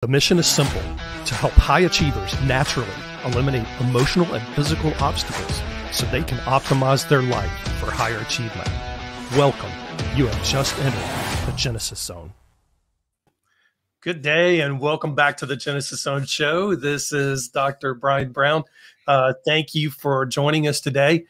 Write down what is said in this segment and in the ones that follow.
The mission is simple: to help high achievers naturally eliminate emotional and physical obstacles so they can optimize their life for higher achievement. Welcome. You have just entered the Genesis Zone. Good day and welcome back to the Genesis Zone show. This is Dr. Brian Brown. Thank you for joining us today.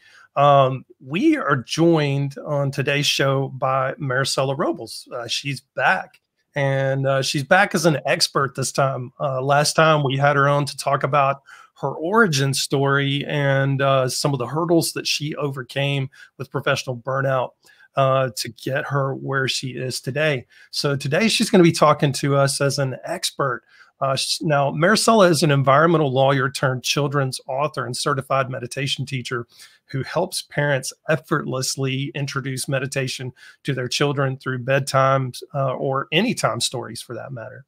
We are joined on today's show by Maricela Robles. She's back. And she's back as an expert this time. Last time we had her on to talk about her origin story and some of the hurdles that she overcame with professional burnout to get her where she is today. So today she's going to be talking to us as an expert. Now, Maricela is an environmental lawyer turned children's author and certified meditation teacher who helps parents effortlessly introduce meditation to their children through bedtime or anytime stories for that matter.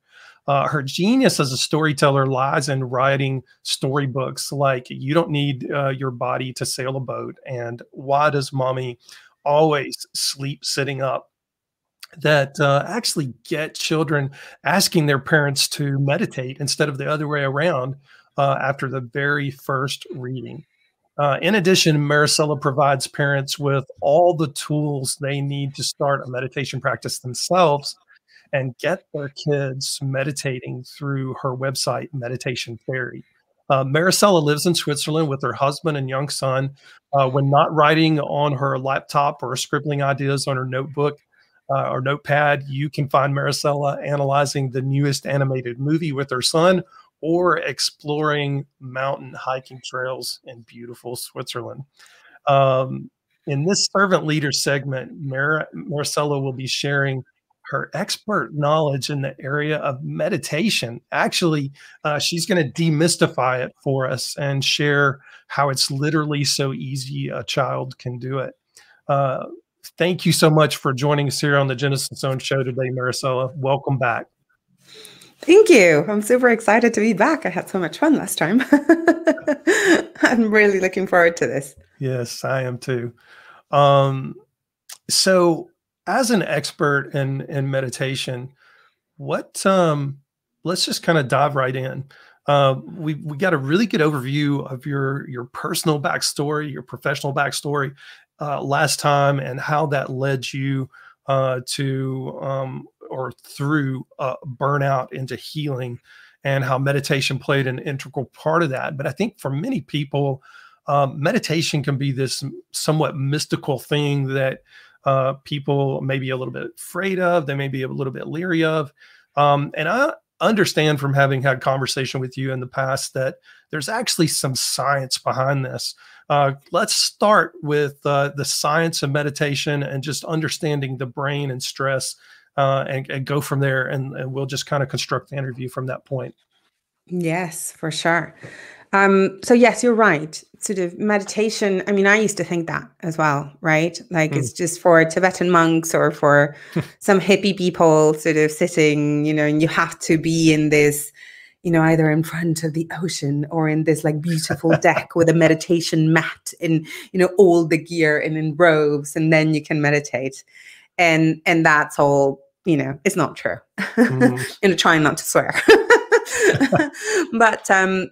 Her genius as a storyteller lies in writing storybooks like You Don't Need Your Body to Sail a Boat and Why Does Mommy Always Sleep Sitting Up, that actually get children asking their parents to meditate instead of the other way around after the very first reading. In addition, Maricela provides parents with all the tools they need to start a meditation practice themselves and get their kids meditating through her website, Meditation Fairy. Maricela lives in Switzerland with her husband and young son. When not writing on her laptop or scribbling ideas on her notebook or notepad, you can find Maricela analyzing the newest animated movie with her son or exploring mountain hiking trails in beautiful Switzerland. In this servant leader segment, Maricela will be sharing her expert knowledge in the area of meditation. Actually, she's going to demystify it for us and share how it's literally so easy a child can do it. Thank you so much for joining us here on the Genesis Zone show today, Maricela. Welcome back. Thank you. I'm super excited to be back. I had so much fun last time. I'm really looking forward to this. Yes, I am too. So as an expert in meditation, let's just kind of dive right in. We got a really good overview of your personal backstory, your professional backstory last time, and how that led you through burnout into healing, and how meditation played an integral part of that. But I think for many people, meditation can be this somewhat mystical thing that people may be a little bit afraid of, they may be a little bit leery of. And I understand from having had conversation with you in the past that there's actually some science behind this. Let's start with the science of meditation and just understanding the brain and stress, and go from there. And we'll just kind of construct the interview from that point. Yes, for sure. So yes, you're right. Sort of meditation. I mean, I used to think that as well, right? Like it's just for Tibetan monks or for some hippie people sort of sitting, and you have to be in this, either in front of the ocean or in this like beautiful deck with a meditation mat and, all the gear and in robes, and then you can meditate. And that's all, it's not true. Trying not to swear. But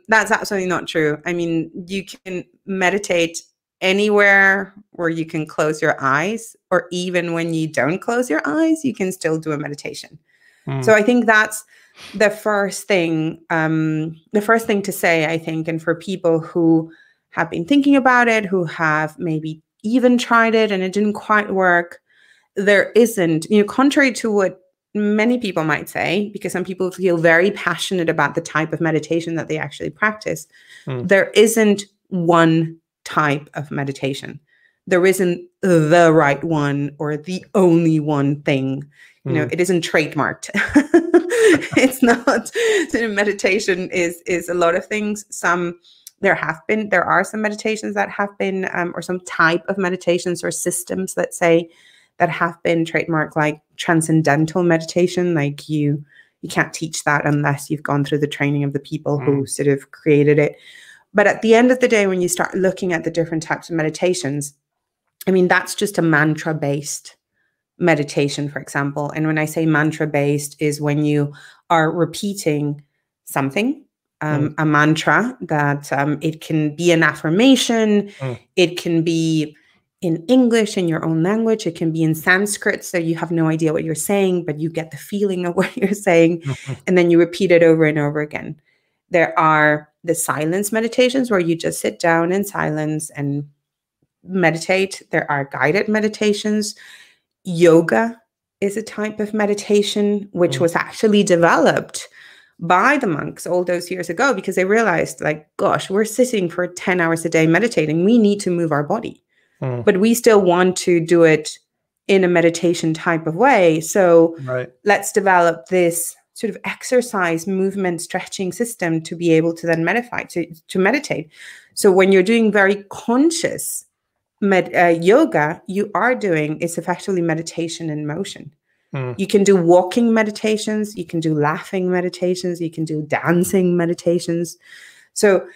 that's absolutely not true. I mean, you can meditate anywhere where you can close your eyes, or even when you don't close your eyes, you can still do a meditation. So I think that's the first thing to say, I think, and for people who have been thinking about it, who have maybe even tried it and it didn't quite work, there isn't, contrary to what many people might say, because some people feel very passionate about the type of meditation that they actually practice. There isn't one type of meditation. There isn't the right one or the only one thing. It isn't trademarked. It's not. Meditation is a lot of things. There are some meditations that have been, or some type of meditations or systems, let's say, that have been trademarked, like transcendental meditation. Like you can't teach that unless you've gone through the training of the people who sort of created it. But at the end of the day, when you start looking at the different types of meditations, I mean, that's just a mantra-based meditation, for example. And when I say mantra-based, is when you are repeating something, a mantra that it can be an affirmation. It can be in English, in your own language. It can be in Sanskrit, so you have no idea what you're saying, but you get the feeling of what you're saying, and then you repeat it over and over again. There are the silence meditations where you just sit down in silence and meditate. There are guided meditations. Yoga is a type of meditation which was actually developed by the monks all those years ago, because they realized, like, gosh, we're sitting for 10 hours a day meditating. We need to move our body, but we still want to do it in a meditation type of way. So let's develop this sort of exercise, movement, stretching system to be able to then to meditate. So when you're doing very conscious yoga, you are doing is effectively meditation in motion. You can do walking meditations, you can do laughing meditations, you can do dancing meditations. So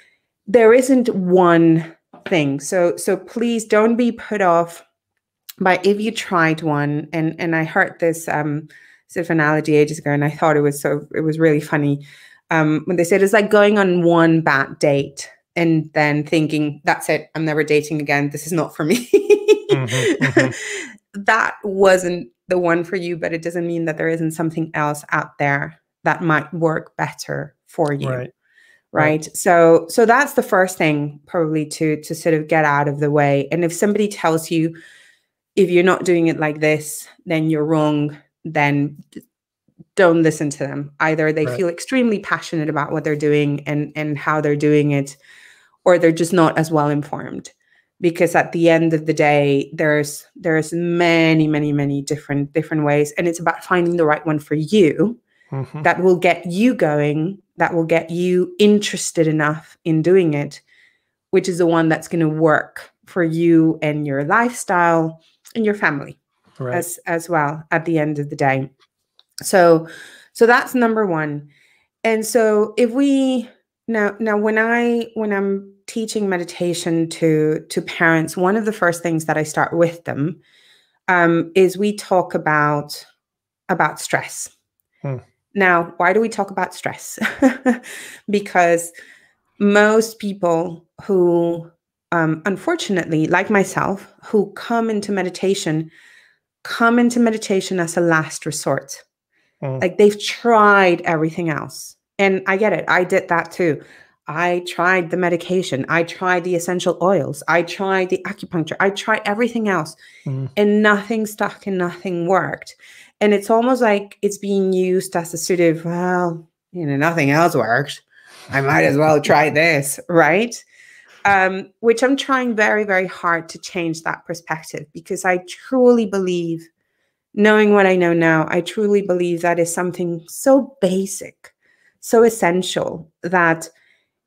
there isn't one thing. So please don't be put off by if you tried one. And I heard this sort of analogy ages ago, and I thought it was really funny. When they said it's like going on one bad date and then thinking, that's it, I'm never dating again. This is not for me. That wasn't the one for you, but it doesn't mean that there isn't something else out there that might work better for you. Right. So that's the first thing probably to sort of get out of the way. And if somebody tells you, if you're not doing it like this, then you're wrong, then don't listen to them. Either they feel extremely passionate about what they're doing and how they're doing it, or they're just not as well informed. Because at the end of the day, there's many different ways, and it's about finding the right one for you that will get you going, that will get you interested enough in doing it, which is the one that's going to work for you and your lifestyle and your family as well at the end of the day. So that's number one. And so if we now when I'm teaching meditation to parents, one of the first things that I start with them is we talk about stress. Now, why do we talk about stress? Because most people who, unfortunately, like myself, who come into meditation as a last resort. Like they've tried everything else. And I get it. I did that too. I tried the medication. I tried the essential oils. I tried the acupuncture. I tried everything else and nothing stuck and nothing worked. And it's almost like it's being used as a sort of, well, nothing else worked. I might as well try this, right? Which I'm trying very, very hard to change that perspective, because I truly believe, knowing what I know now, I truly believe that is something so basic, so essential, that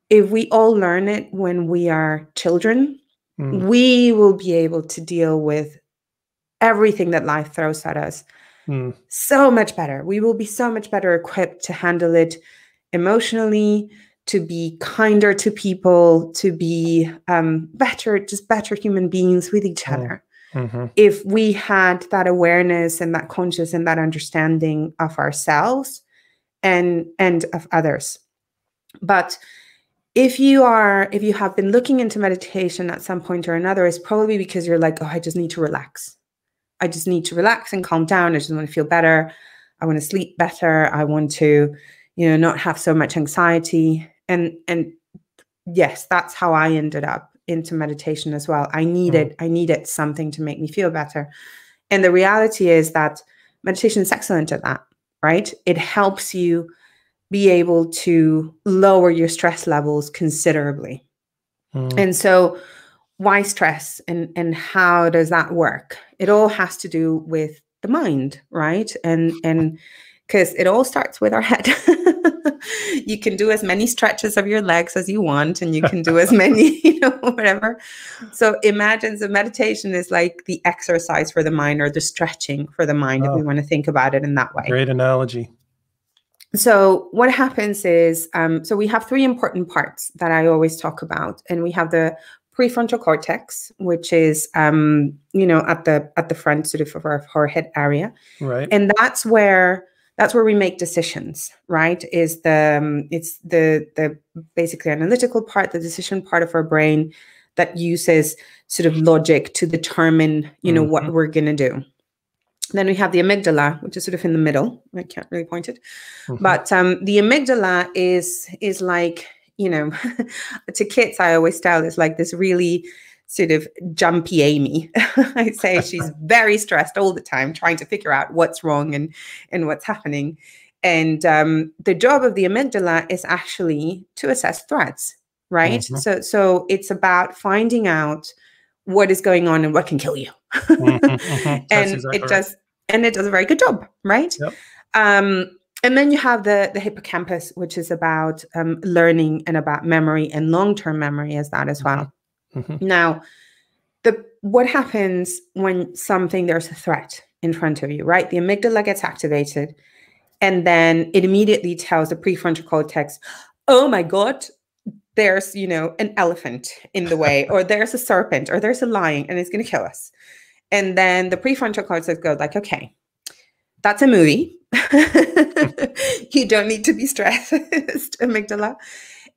if we all learn it when we are children, we will be able to deal with everything that life throws at us so much better. We will be so much better equipped to handle it emotionally, to be kinder to people, to be better human beings with each other. If we had that awareness and that conscious and that understanding of ourselves and of others. But if you have been looking into meditation at some point or another, it's probably because you're like, oh, I just need to relax. I just need to relax and calm down. I just want to feel better. I want to sleep better. I want to, not have so much anxiety. And yes, that's how I ended up into meditation as well. I needed something to make me feel better. And the reality is that meditation is excellent at that, right? It helps you be able to lower your stress levels considerably. And so why stress and how does that work? It all has to do with the mind, right? And because it all starts with our head. You can do as many stretches of your legs as you want, and you can do as many, whatever. So imagine the meditation is like the exercise for the mind, or the stretching for the mind, if we want to think about it in that way. Great analogy. So what happens is, so we have three important parts that I always talk about, and we have the prefrontal cortex, which is, at the front sort of our forehead area. Right. And that's where That's where we make decisions, right? Is it's the basically analytical part, the decision part of our brain that uses sort of logic to determine, what we're going to do. Then we have the amygdala, which is sort of in the middle. I can't really point it, but the amygdala is like, to kids, I always tell, it's like this really sort of jumpy Amy. I say she's very stressed all the time, trying to figure out what's wrong and what's happening. And the job of the amygdala is actually to assess threats, right? So it's about finding out what is going on and what can kill you. And exactly it does a very good job, right? Yep. And then you have the hippocampus, which is about learning and about memory, and long-term memory as that as well. Now, what happens when there's a threat in front of you, right? The amygdala gets activated, and then it immediately tells the prefrontal cortex, oh my God, there's, an elephant in the way, or there's a serpent, or there's a lion, and it's going to kill us. And then the prefrontal cortex goes like, okay, that's a movie. You don't need to be stressed, amygdala.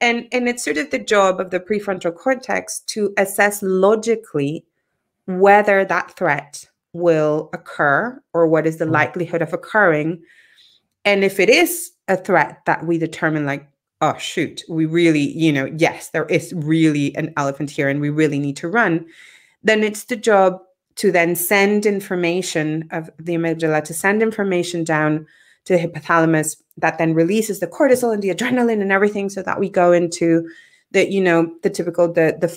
And it's sort of the job of the prefrontal cortex to assess logically whether that threat will occur or what is the likelihood of occurring. And if it is a threat that we determine like, oh, shoot, we really, yes, there is really an elephant here and we really need to run, then it's the job to then send information of the amygdala, to send information down to the hypothalamus that then releases the cortisol and the adrenaline and everything, so that we go into the, the typical, the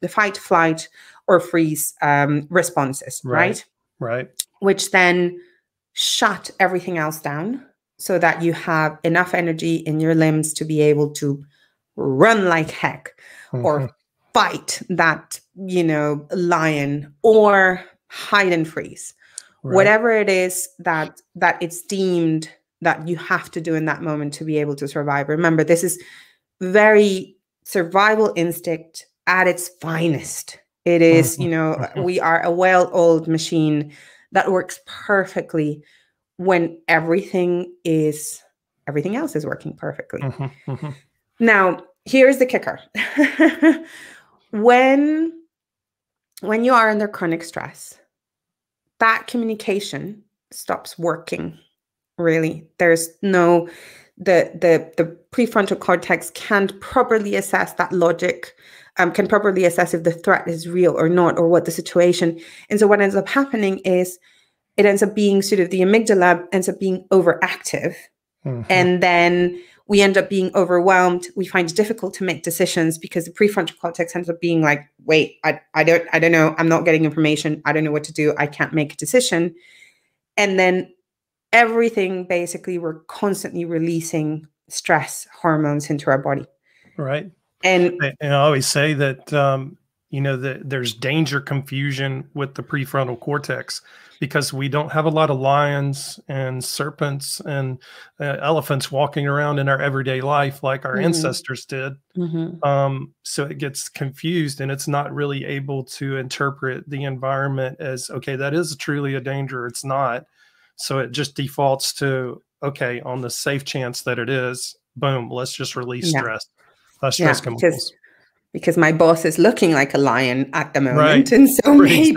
fight, flight, or freeze responses, right? Right. Which then shut everything else down so that you have enough energy in your limbs to be able to run like heck, or fight that, lion, or hide and freeze. Right. Whatever it is that it's deemed that you have to do in that moment to be able to survive. Remember, this is very survival instinct at its finest. It is, we are a well-oiled machine that works perfectly when everything else is working perfectly. Now, here's the kicker. When you are under chronic stress, that communication stops working, really. There's no, the prefrontal cortex can't properly assess that logic, can properly assess if the threat is real or not, or what the situation. And so what ends up happening is it ends up being sort of the amygdala ends up being overactive. And then we end up being overwhelmed. We find it difficult to make decisions because the prefrontal cortex ends up being like, wait, I don't know. I'm not getting information. I don't know what to do. I can't make a decision. And then everything, basically, we're constantly releasing stress hormones into our body. Right. And I always say that, that there's danger confusion with the prefrontal cortex, because we don't have a lot of lions and serpents and elephants walking around in our everyday life like our ancestors did. So it gets confused, and it's not really able to interpret the environment as, okay, that is truly a danger. It's not. So it just defaults to, okay, on the safe chance that it is, boom, let's just release stress. Stress chemicals. Because my boss is looking like a lion at the moment. And so maybe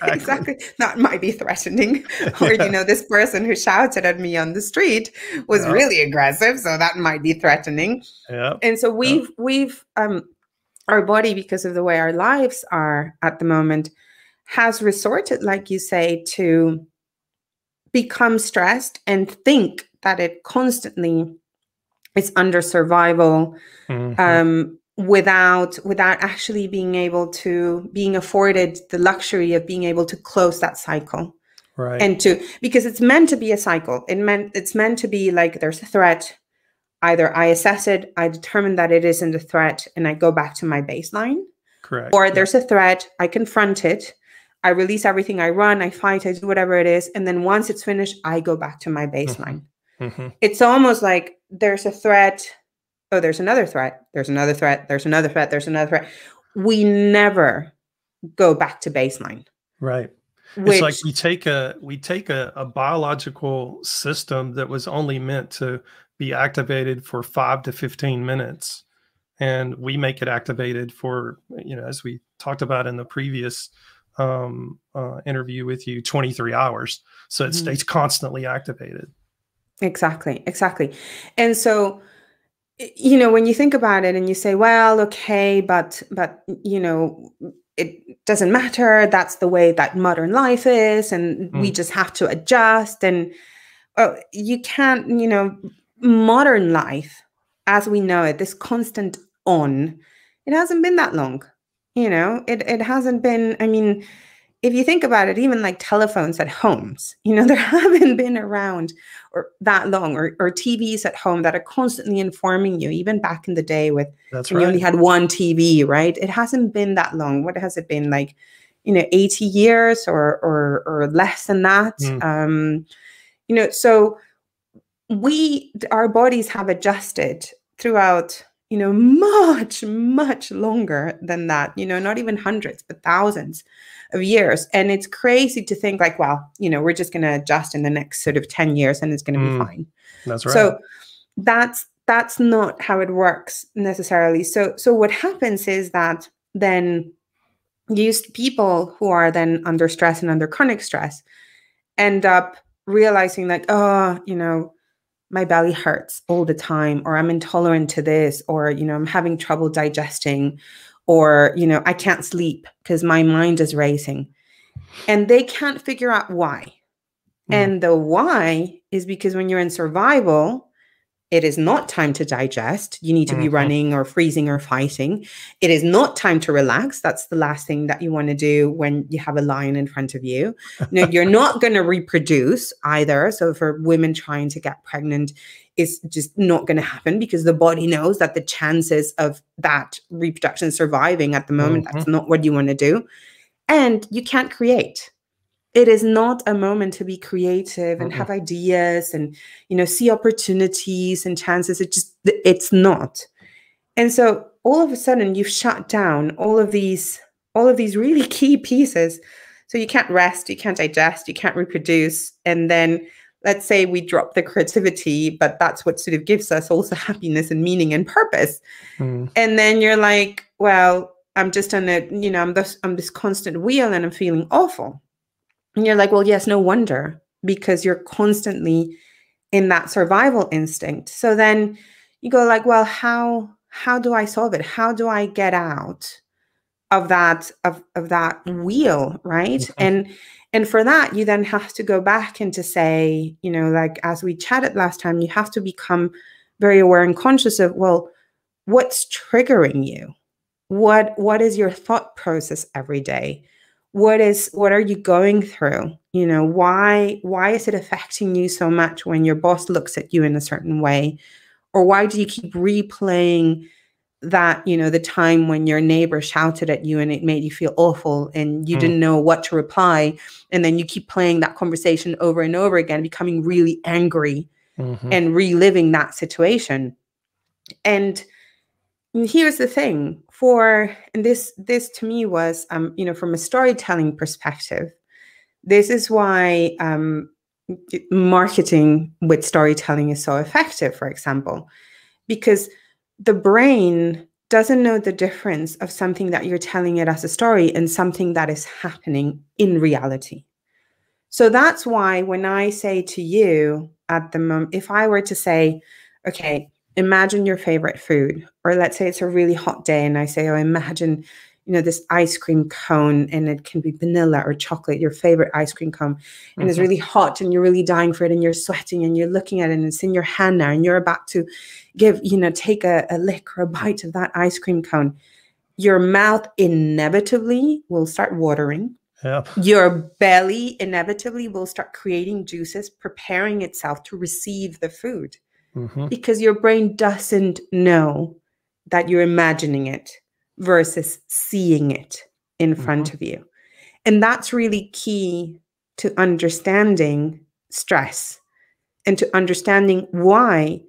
exactly that might be threatening. Or, this person who shouted at me on the street was really aggressive. So that might be threatening. And so we've our body, because of the way our lives are at the moment, has resorted, like you say, to become stressed and think that it constantly is under survival, without actually being afforded the luxury of being able to close that cycle. Right. And because it's meant to be a cycle. It's meant to be like, there's a threat. Either I assess it, I determine that it isn't a threat, and I go back to my baseline. Correct. Or there's a threat, I confront it, I release everything, I run, I fight, I do whatever it is. And then once it's finished, I go back to my baseline. It's almost like there's a threat. Oh, there's another threat. There's another threat. There's another threat. There's another threat. We never go back to baseline. Right. It's like which we take a biological system that was only meant to be activated for 5 to 15 minutes, and we make it activated for, as we talked about in the previous interview with you, 23 hours. So it stays constantly activated. exactly. And so, when you think about it and you say, well, okay, but it doesn't matter. That's the way that modern life is, and we just have to adjust. And you can't, modern life, as we know it, this constant on, it hasn't been that long. It hasn't been, I mean, if you think about it, even like telephones at homes, there haven't been around or that long, or TVs at home that are constantly informing you, even back in the day when you only had one TV, right? It hasn't been that long. What has it been, like, 80 years or less than that? So our bodies have adjusted throughout, much, much longer than that, not even hundreds, but thousands of years. And it's crazy to think like, well, we're just going to adjust in the next sort of 10 years and it's going to be fine. That's right. So that's not how it works necessarily. So what happens is that then people who are then under stress and under chronic stress end up realizing like, my belly hurts all the time, or I'm intolerant to this, or, I'm having trouble digesting, or, I can't sleep because my mind is racing, and they can't figure out why. And the why is because when you're in survival, it is not time to digest. You need to be running or freezing or fighting. It is not time to relax. That's the last thing that you want to do when you have a lion in front of you. You're not going to reproduce either. So for women trying to get pregnant, it's just not going to happen because the body knows that the chances of that reproduction surviving at the moment, that's not what you want to do. And you can't create. It is not a moment to be creative and have ideas and, see opportunities and chances. It's not. And so all of a sudden you've shut down all of these really key pieces. So you can't rest, you can't digest, you can't reproduce. And then let's say we drop the creativity, but that's what sort of gives us also happiness and meaning and purpose. And then you're like, well, I'm just on I'm this constant wheel and I'm feeling awful. And you're like, well, yes, no wonder, because you're constantly in that survival instinct. So then you go like, well, how do I solve it? How do I get out of that wheel, right? And for that, you then have to go back and to say, like as we chatted last time, you have to become very aware and conscious of, well, what's triggering you? What is your thought process every day? What are you going through? Why is it affecting you so much when your boss looks at you in a certain way? Or why do you keep replaying that, the time when your neighbor shouted at you and it made you feel awful and you didn't know what to reply? And then you keep playing that conversation over and over again, becoming really angry and reliving that situation. And here's the thing, and this to me was, from a storytelling perspective, this is why marketing with storytelling is so effective, for example, because the brain doesn't know the difference of something that you're telling it as a story and something that is happening in reality. So that's why when I say to you at the moment, if I were to say, okay, imagine your favorite food, or let's say it's a really hot day and I say, oh, imagine, this ice cream cone, and it can be vanilla or chocolate, your favorite ice cream cone, and it's really hot and you're really dying for it and you're sweating and you're looking at it and it's in your hand now and you're about to take a lick or a bite of that ice cream cone. Your mouth inevitably will start watering. Yep. Your belly inevitably will start creating juices, preparing itself to receive the food. Because your brain doesn't know that you're imagining it versus seeing it in front of you. And that's really key to understanding stress and to understanding why,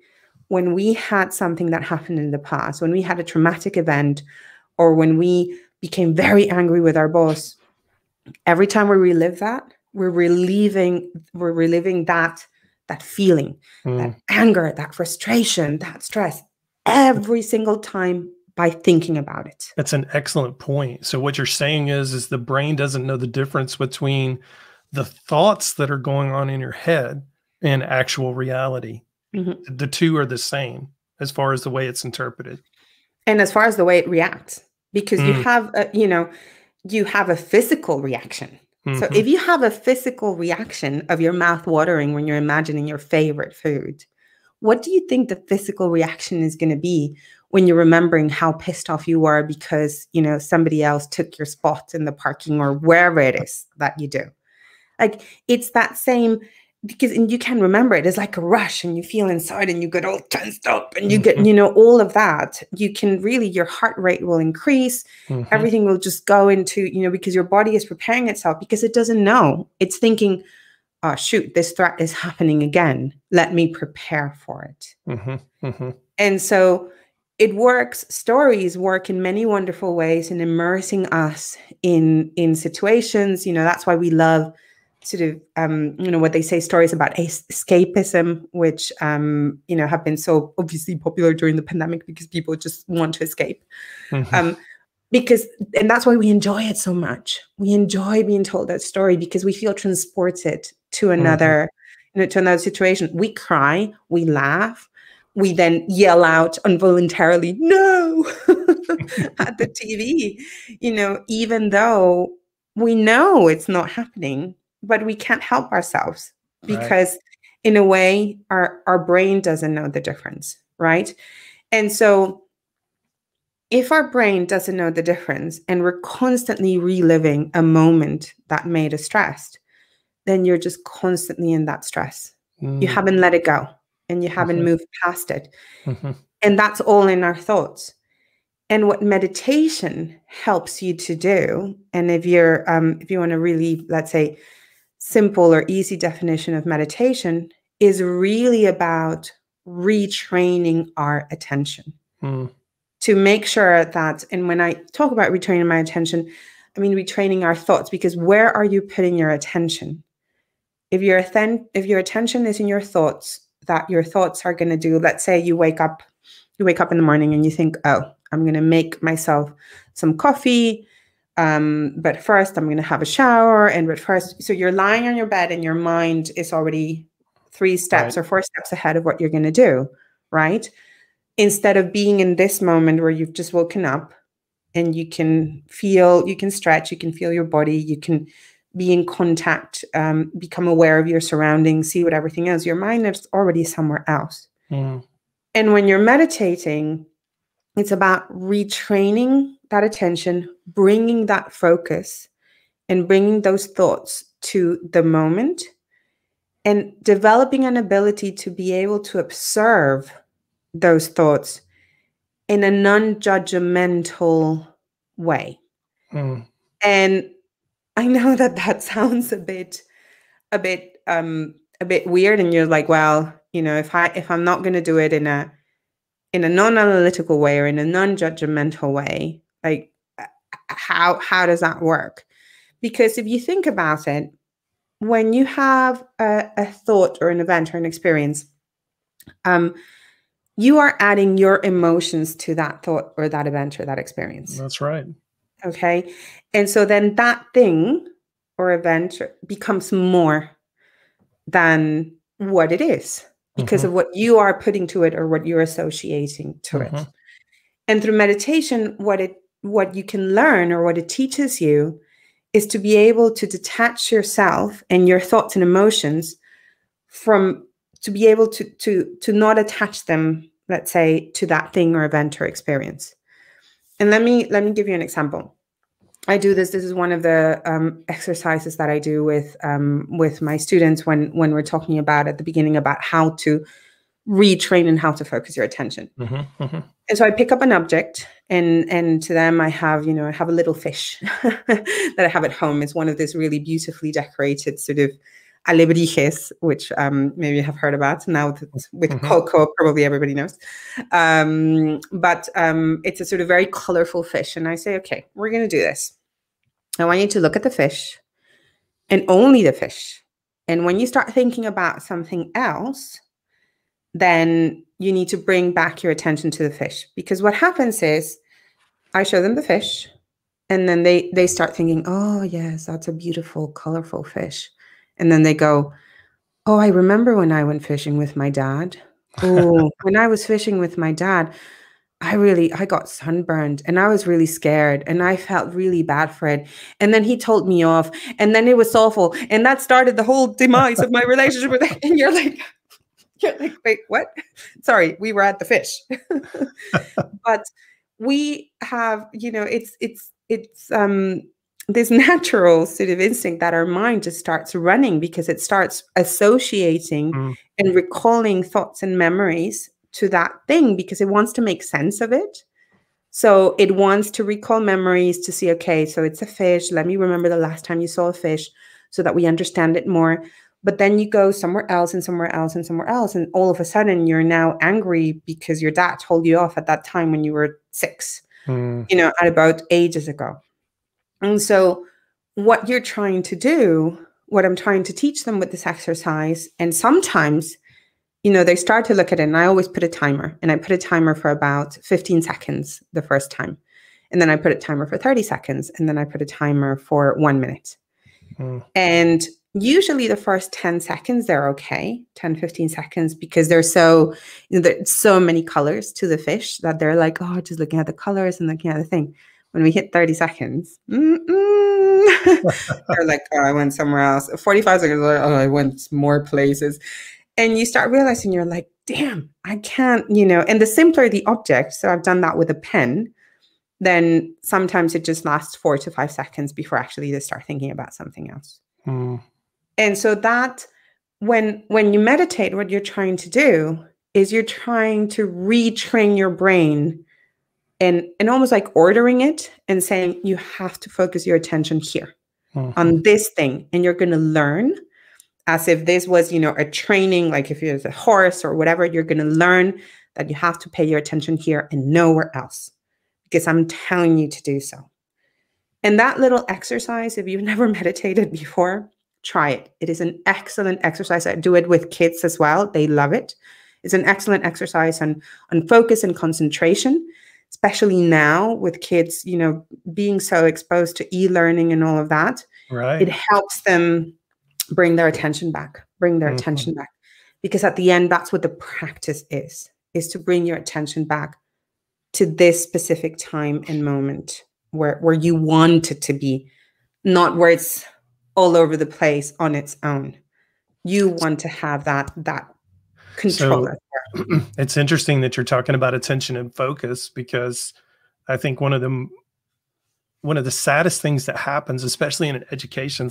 when we had something that happened in the past, when we had a traumatic event, or when we became very angry with our boss, every time we relive that, we're reliving that feeling, that anger, that frustration, that stress, every single time by thinking about it. That's an excellent point. So what you're saying is the brain doesn't know the difference between the thoughts that are going on in your head and actual reality. The two are the same as far as the way it's interpreted. And as far as the way it reacts, because you have a physical reaction. So if you have a physical reaction of your mouth watering when you're imagining your favorite food, what do you think the physical reaction is going to be when you're remembering how pissed off you were because, somebody else took your spot in the parking or wherever it is that you do? Like, it's that same, and you can remember it. It's like a rush, and you feel inside and you get all tensed up and you get, all of that. You can really, your heart rate will increase. Everything will just go into, because your body is preparing itself because it doesn't know. It's thinking, oh, shoot, this threat is happening again. Let me prepare for it. And so it works. Stories work in many wonderful ways in immersing us in situations. That's why we love sort of, what they say, stories about escapism, which, have been so obviously popular during the pandemic because people just want to escape. And that's why we enjoy it so much. We enjoy being told that story because we feel transported to another, to another situation. We cry, we laugh, we then yell out involuntarily, no, at the TV, even though we know it's not happening. But we can't help ourselves because in a way, our brain doesn't know the difference, right? And so if our brain doesn't know the difference and we're constantly reliving a moment that made us stressed, then you're just constantly in that stress. You haven't let it go and you haven't moved past it. And that's all in our thoughts. And what meditation helps you to do, and if you want to really, let's say, simple or easy definition of meditation, is really about retraining our attention to make sure that, and when I talk about retraining my attention, I mean retraining our thoughts, because where are you putting your attention? If your attention is in your thoughts, that your thoughts are going to do, let's say you wake up in the morning and you think, oh, I'm going to make myself some coffee. But first I'm going to have a shower. So you're lying on your bed and your mind is already 3 steps or 4 steps ahead of what you're going to do, right? Instead of being in this moment where you've just woken up and you can stretch, you can feel your body, you can be in contact, become aware of your surroundings, see what everything is. Your mind is already somewhere else. And when you're meditating, it's about retraining that attention, bringing that focus and bringing those thoughts to the moment and developing an ability to be able to observe those thoughts in a non-judgmental way. And I know that sounds a bit weird, and you're like, well, if I'm not going to do it in a non-analytical way or in a non-judgmental way, like how does that work? Because if you think about it, when you have a thought or an event or an experience, you are adding your emotions to that thought or that event or that experience. That's right. Okay. And so then that thing or event becomes more than what it is because of what you are putting to it or what you're associating to it. And through meditation, what you can learn or what it teaches you is to be able to detach yourself and your thoughts and emotions to be able to not attach them, let's say, to that thing or event or experience. And let me give you an example. I do this. This is one of the exercises that I do with my students when we're talking about at the beginning about how to retrain and how to focus your attention. And so I pick up an object, and to them I have a little fish that I have at home. It's one of this really beautifully decorated sort of alebrijes, which maybe you have heard about now with cocoa, probably everybody knows. But it's a sort of very colorful fish. And I say, okay, we're going to do this. I want you to look at the fish and only the fish. And when you start thinking about something else, then you need to bring back your attention to the fish. Because what happens is I show them the fish, and then they start thinking, oh, yes, that's a beautiful, colorful fish. And then they go, oh, I remember when I went fishing with my dad. Oh, when I was fishing with my dad, I got sunburned and I was really scared and I felt really bad for it. And then he told me off and then it was awful. And that started the whole demise of my relationship with it. And you're like, wait, what? Sorry, we were at the fish. But we have, it's this natural sort of instinct that our mind just starts running because it starts associating and recalling thoughts and memories to that thing because it wants to make sense of it. So it wants to recall memories to see, okay, so it's a fish. Let me remember the last time you saw a fish so that we understand it more. But then you go somewhere else and somewhere else and somewhere else. And all of a sudden you're now angry because your dad told you off at that time when you were 6, at about ages ago. And so what you're trying to do, what I'm trying to teach them with this exercise, and sometimes, they start to look at it, and I always put a timer, and I put a timer for about 15 seconds the first time. And then I put a timer for 30 seconds, and then I put a timer for 1 minute. And usually the first 10 seconds, they're okay, 10, 15 seconds, because there's so many colors to the fish that they're like, oh, just looking at the colors and looking at the thing. When we hit 30 seconds, they're like, oh, I went somewhere else. 45 seconds, oh, I went more places. And you start realizing you're like, damn, I can't, and the simpler the object, so I've done that with a pen, then sometimes it just lasts 4 to 5 seconds before actually they start thinking about something else. And so that when you meditate, what you're trying to do is you're trying to retrain your brain and almost like ordering it and saying, you have to focus your attention here on this thing. And you're going to learn as if this was, a training, like if you're a horse or whatever, you're going to learn that you have to pay your attention here and nowhere else because I'm telling you to do so. And that little exercise, if you've never meditated before, try it. It is an excellent exercise. I do it with kids as well. They love it. It's an excellent exercise on focus and concentration, especially now with kids, being so exposed to e-learning and all of that. Right. It helps them bring their attention back, because at the end, that's what the practice is to bring your attention back to this specific time and moment where you want it to be, not where it's all over the place on its own. You want to have that control. So, it's interesting that you're talking about attention and focus, because I think one of the saddest things that happens, especially in an education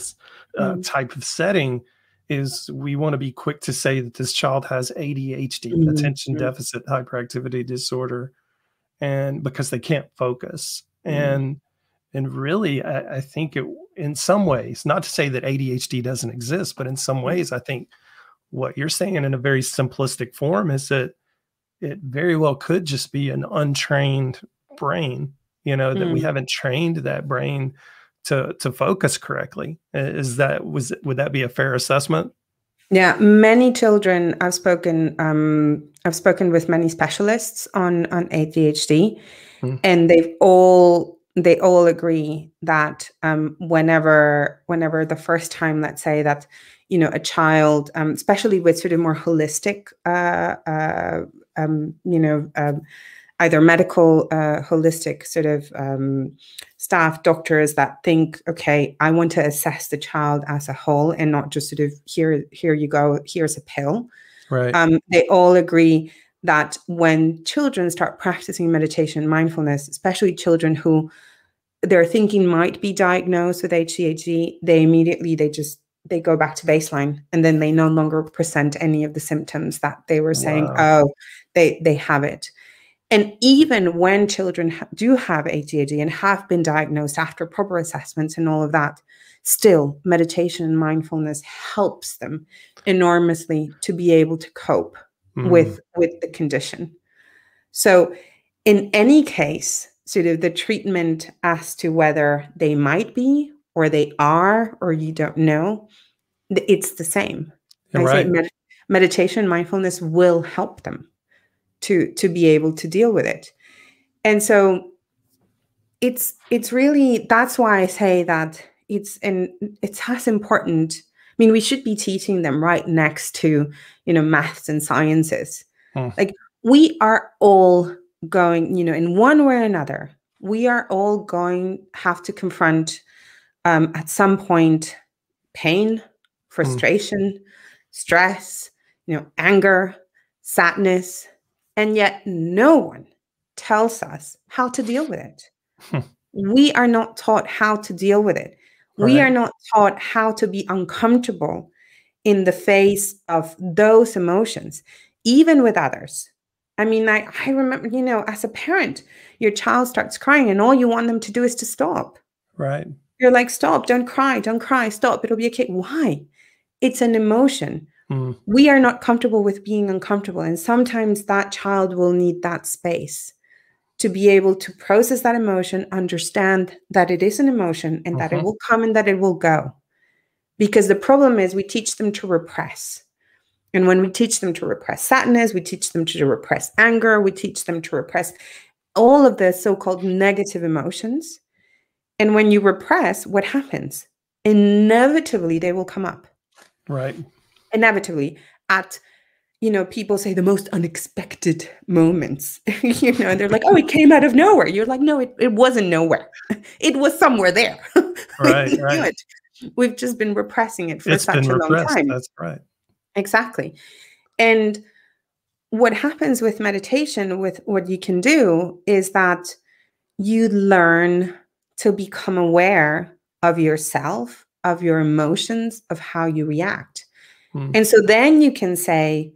type of setting, is we want to be quick to say that this child has ADHD, attention deficit hyperactivity disorder, and because they can't focus. And really, I think in some ways, not to say that ADHD doesn't exist, but in some ways, I think what you're saying in a very simplistic form is that it very well could just be an untrained brain, that we haven't trained that brain to focus correctly. Would that be a fair assessment? Yeah, many children, I've spoken with many specialists on ADHD, and they all agree that whenever the first time, let's say that, a child, especially with sort of more holistic, either medical, holistic sort of staff, doctors that think, okay, I want to assess the child as a whole and not just sort of here you go, here's a pill. Right. They all agree that when children start practicing meditation and mindfulness, especially children who their thinking might be diagnosed with ADHD, they go back to baseline, and then they no longer present any of the symptoms that they were saying, they have it. And even when children do have ADHD and have been diagnosed after proper assessments and all of that, still meditation and mindfulness helps them enormously to be able to cope with the condition. So in any case, sort of the treatment as to whether they might be or they are, or you don't know, it's the same. I say meditation, mindfulness will help them to be able to deal with it. And so it's really, that's why I say that it's as important. I mean, we should be teaching them right next to, maths and sciences. Like, we are all going, in one way or another, we are all going have to confront at some point pain, frustration, stress, anger, sadness, and yet no one tells us how to deal with it. We are not taught how to deal with it. We are not taught how to be uncomfortable in the face of those emotions, even with others. I mean, I remember, as a parent, your child starts crying and all you want them to do is to stop. Right. You're like, stop, don't cry, stop, it'll be okay. Why? It's an emotion. We are not comfortable with being uncomfortable. And sometimes that child will need that space to be able to process that emotion, understand that it is an emotion and that it will come and that it will go. Because the problem is we teach them to repress. And when we teach them to repress sadness, we teach them to repress anger, we teach them to repress all of the so-called negative emotions. And when you repress, what happens? Inevitably, they will come up. Right. Inevitably, at, people say the most unexpected moments, and they're like, oh, it came out of nowhere. You're like, no, it wasn't nowhere. It was somewhere there. Right. We knew it. We've just been repressing it for such a long time. That's right. Exactly. And what happens with meditation, with what you can do, is that you learn to become aware of yourself, of your emotions, of how you react. And so then you can say,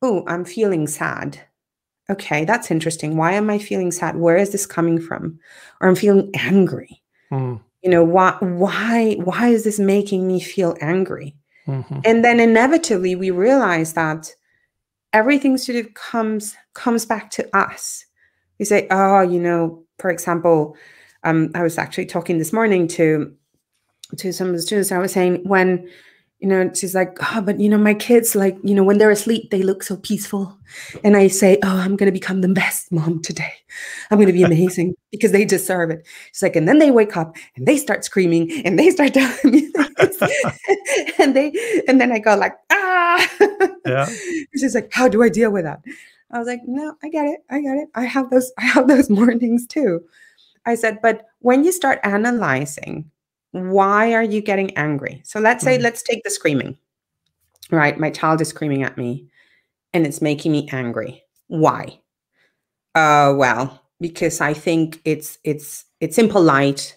oh, I'm feeling sad. Okay, that's interesting. Why am I feeling sad? Where is this coming from? Or I'm feeling angry. Why is this making me feel angry? And then inevitably we realize that everything sort of comes back to us. We say, oh, for example, I was actually talking this morning to some of the students. I was saying, when, she's like, oh, but, my kids, like, when they're asleep, they look so peaceful. And I say, oh, I'm going to become the best mom today. I'm going to be amazing because they deserve it. She's like, and then they wake up and they start screaming and they start telling me and then I go like, ah. Yeah. She's like, how do I deal with that? I was like, no, I get it. I have those mornings too. I said, but when you start analyzing, why are you getting angry? So let's say, let's take the screaming, right? My child is screaming at me and it's making me angry. Why? Well, because I think it's impolite,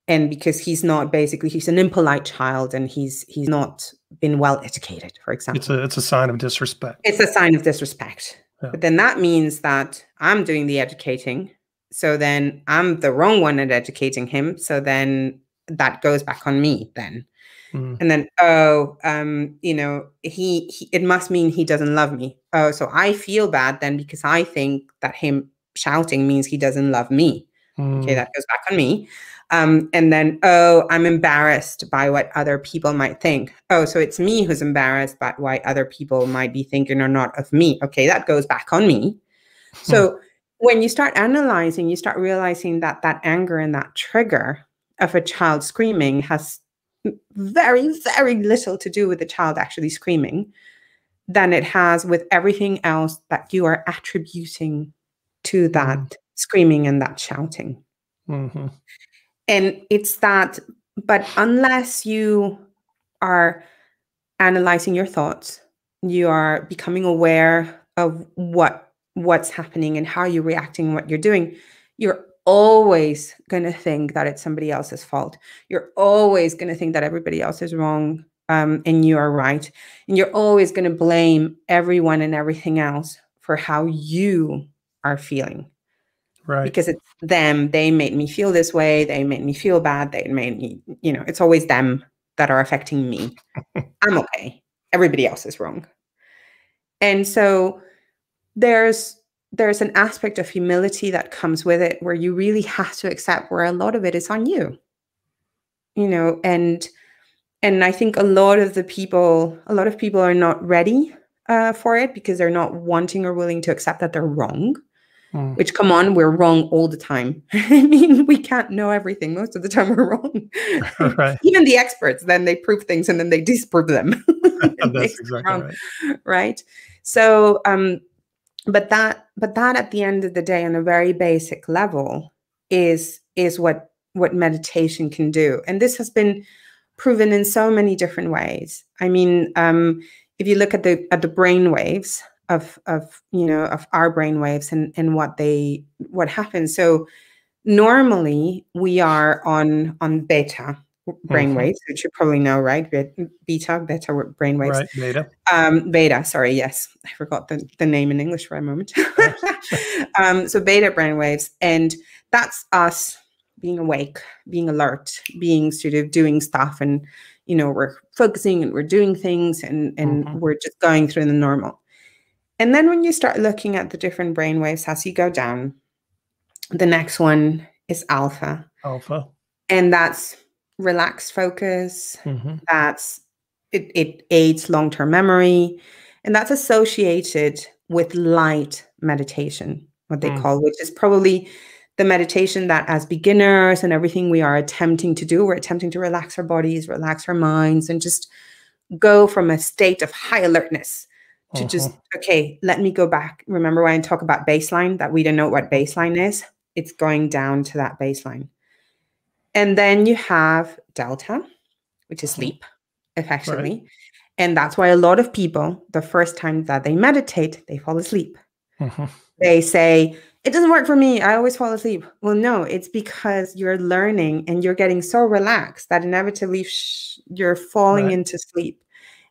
and because he's an impolite child and he's not been well educated, for example. It's a sign of disrespect. It's a sign of disrespect. Yeah. But then that means that I'm doing the educating. So then I'm the wrong one at educating him. So then that goes back on me then. And then, it must mean he doesn't love me. Oh, so I feel bad then because I think that him shouting means he doesn't love me. Okay, that goes back on me. And then, oh, I'm embarrassed by what other people might think. Oh, so it's me who's embarrassed by what other people might be thinking or not of me. Okay, that goes back on me. So when you start analyzing, you start realizing that that anger and that trigger of a child screaming has very, very little to do with the child actually screaming than it has with everything else that you are attributing to that screaming and that shouting. And it's that, but unless you are analyzing your thoughts, you are becoming aware of what's happening and how you're reacting, what you're doing, you're always going to think that it's somebody else's fault. You're always going to think that everybody else is wrong and you are right. And you're always going to blame everyone and everything else for how you are feeling. Right. Because it's them. They made me feel this way. They made me feel bad. They made me, it's always them that are affecting me. I'm okay. Everybody else is wrong. And so there's an aspect of humility that comes with it where you really have to accept where a lot of it is on you. and I think a lot of people are not ready for it because they're not wanting or willing to accept that they're wrong. Which, come on, we're wrong all the time. I mean, we can't know everything. Most of the time we're wrong. Right. Even the experts, then they prove things and then they disprove them. That's exactly right. So, but that at the end of the day, on a very basic level, is what meditation can do. And this has been proven in so many different ways. I mean, if you look at the brain waves of our brain waves and what happens. So normally we are on beta brain waves, which you probably know, right? Beta brain waves. Right, beta. Beta, sorry, yes. I forgot the name in English for a moment. So beta brain waves, and that's us being awake, being alert, being sort of doing stuff, and we're focusing and we're doing things and we're just going through the normal. And then when you start looking at the different brain waves as you go down, the next one is alpha. Alpha. And that's relaxed focus. That's it aids long-term memory. And that's associated with light meditation, what they call, which is probably the meditation that as beginners and everything we are attempting to do, we're attempting to relax our bodies, relax our minds, and just go from a state of high alertness to just, okay, let me go back. Remember when I talk about baseline, that we don't know what baseline is? It's going down to that baseline. And then you have delta, which is sleep, effectively. Right. And that's why a lot of people, the first time that they meditate, they fall asleep. They say, it doesn't work for me. I always fall asleep. Well, no, it's because you're learning and you're getting so relaxed that inevitably you're falling into sleep.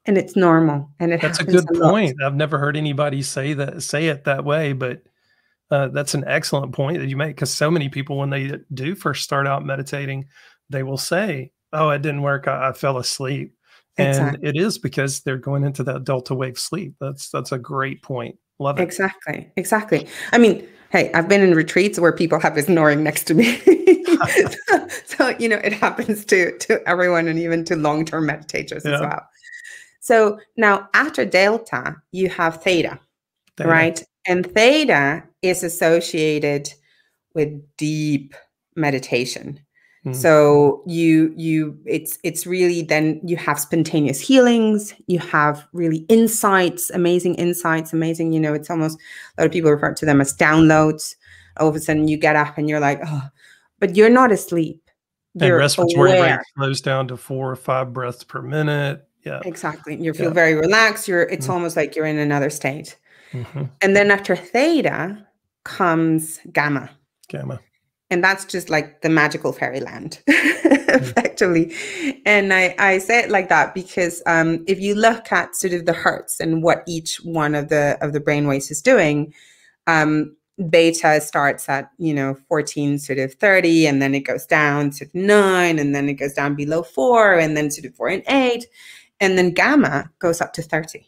And it's normal, and that's a good point. I've never heard anybody say it that way, but that's an excellent point that you make, because so many people, when they do first start out meditating, they will say, "Oh, it didn't work. I fell asleep," and it is because they're going into that delta wave sleep. That's a great point. Love it. Exactly. I mean, hey, I've been in retreats where people have been snoring next to me. so it happens to everyone, and even to long-term meditators as well. So now after delta, you have theta, right? And theta is associated with deep meditation. So it's really, then you have spontaneous healings, you have really amazing insights, it's almost, a lot of people refer to them as downloads. All of a sudden you get up and you're like, oh, but you're not asleep. You're and respiratory aware. rate slows down to 4 or 5 breaths per minute. Yeah, exactly. You feel very relaxed. It's almost like you're in another state. And then after theta comes gamma. And that's just like the magical fairyland, effectively. And I say it like that because if you look at sort of the hertz and what each one of the brainwaves is doing, beta starts at 14, sort of 30, and then it goes down to 9, and then it goes down below 4, and then sort of 4 and 8. And then gamma goes up to 30.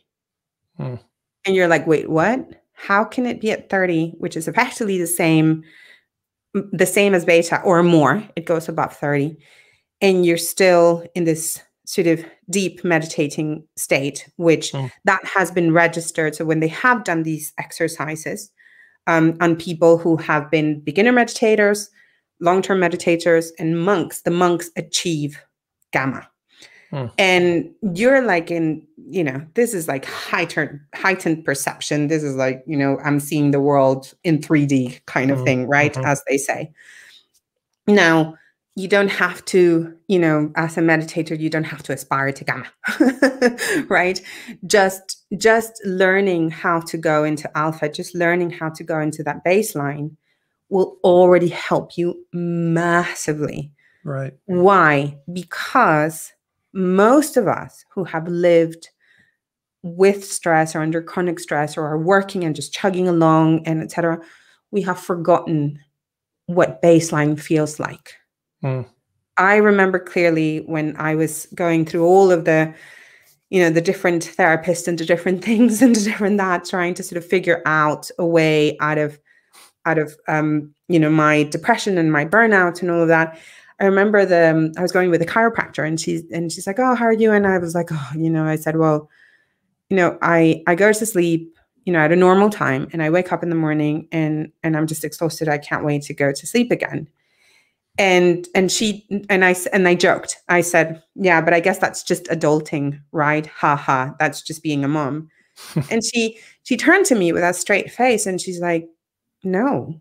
And you're like, wait, what? How can it be at 30, which is effectively the same as beta or more? It goes above 30. And you're still in this sort of deep meditating state, which that has been registered. So when they have done these exercises on people who have been beginner meditators, long-term meditators, and monks, the monks achieve gamma. And you're like this is like heightened perception. This is like, I'm seeing the world in 3D kind of thing, right? As they say. Now, you don't have to, as a meditator, you don't have to aspire to gamma, right? Just learning how to go into alpha, just learning how to go into that baseline will already help you massively. Right. Why? Because most of us who have lived with stress or under chronic stress or are working and just chugging along and etc., we have forgotten what baseline feels like. I remember clearly when I was going through all of the, the different therapists and the different things and the different that, trying to sort of figure out a way out of my depression and my burnout and all of that. I remember I was going with a chiropractor, and she's like, oh, how are you? And I was like, oh, I said, well, I go to sleep, at a normal time, and I wake up in the morning and I'm just exhausted. I can't wait to go to sleep again. And I joked. I said, yeah, but I guess that's just adulting, right? Ha ha. That's just being a mom. And she turned to me with a straight face and she's like, no.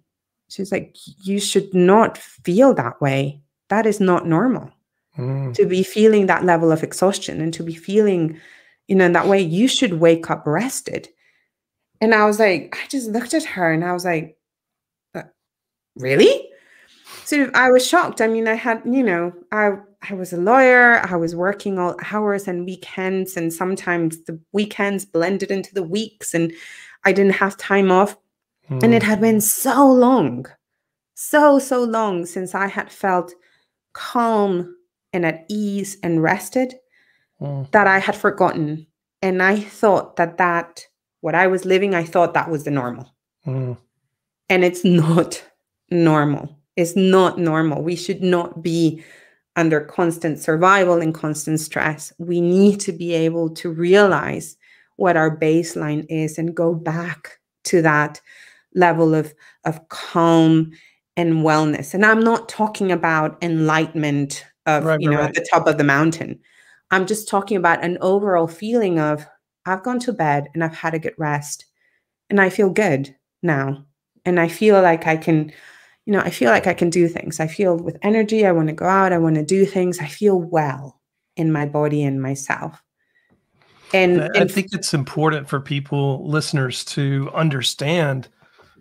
She's like, you should not feel that way. That is not normal. To be feeling that level of exhaustion and to be feeling, in that way. You should wake up rested. And I was like, I just looked at her and I was like, really? So I was shocked. I mean, I had, I was a lawyer. I was working all hours and weekends, and sometimes the weekends blended into the weeks, and I didn't have time off. And it had been so long, so long since I had felt calm and at ease and rested that I had forgotten. And I thought that what I was living, I thought that was the normal. And it's not normal. It's not normal. We should not be under constant survival and constant stress. We need to be able to realize what our baseline is and go back to that level of calm and wellness. And I'm not talking about enlightenment of, at the top of the mountain. I'm just talking about an overall feeling of, I've gone to bed and I've had a good rest and I feel good now. And I feel like I can, I feel like I can do things. I feel with energy. I want to go out. I want to do things. I feel well in my body and myself. And I think it's important for listeners to understand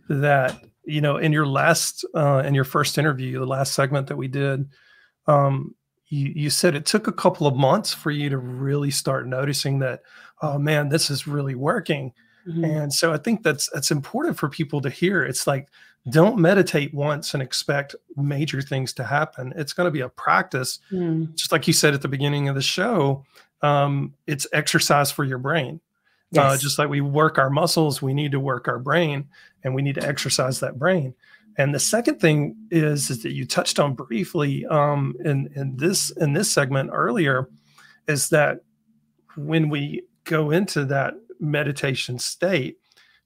that, in your first interview, the last segment that we did, you said it took a couple of months for you to really start noticing that, oh man, this is really working. And so I think that's important for people to hear. It's like, don't meditate once and expect major things to happen. It's going to be a practice. Just like you said at the beginning of the show, it's exercise for your brain. Yes. Just like we work our muscles, we need to work our brain, and we need to exercise that brain. And the second thing is that you touched on briefly in this segment earlier, is that when we go into that meditation state,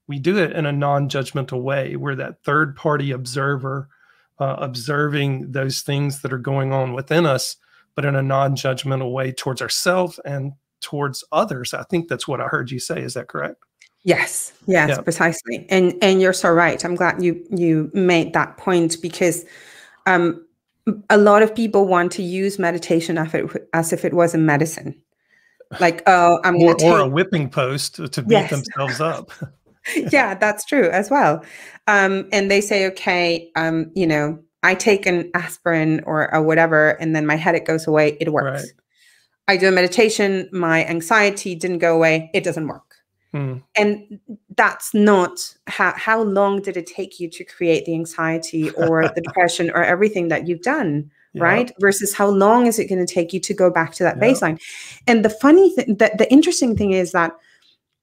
we do it in a non-judgmental way. We're that third-party observer, observing those things that are going on within us, but in a non-judgmental way towards ourselves and towards others. I think that's what I heard you say. Is that correct? Yes, precisely. And you're so right. I'm glad you made that point, because a lot of people want to use meditation as if it was a medicine. Like, oh, I'm going to or a whipping post to beat themselves up. Yeah, that's true as well. And they say, okay, I take an aspirin or whatever, and then my headache goes away. It works. Right. I do a meditation. My anxiety didn't go away. It doesn't work. And that's not how long did it take you to create the anxiety or the depression or everything that you've done, right? Versus how long is it going to take you to go back to that baseline? And the funny thing, the interesting thing is that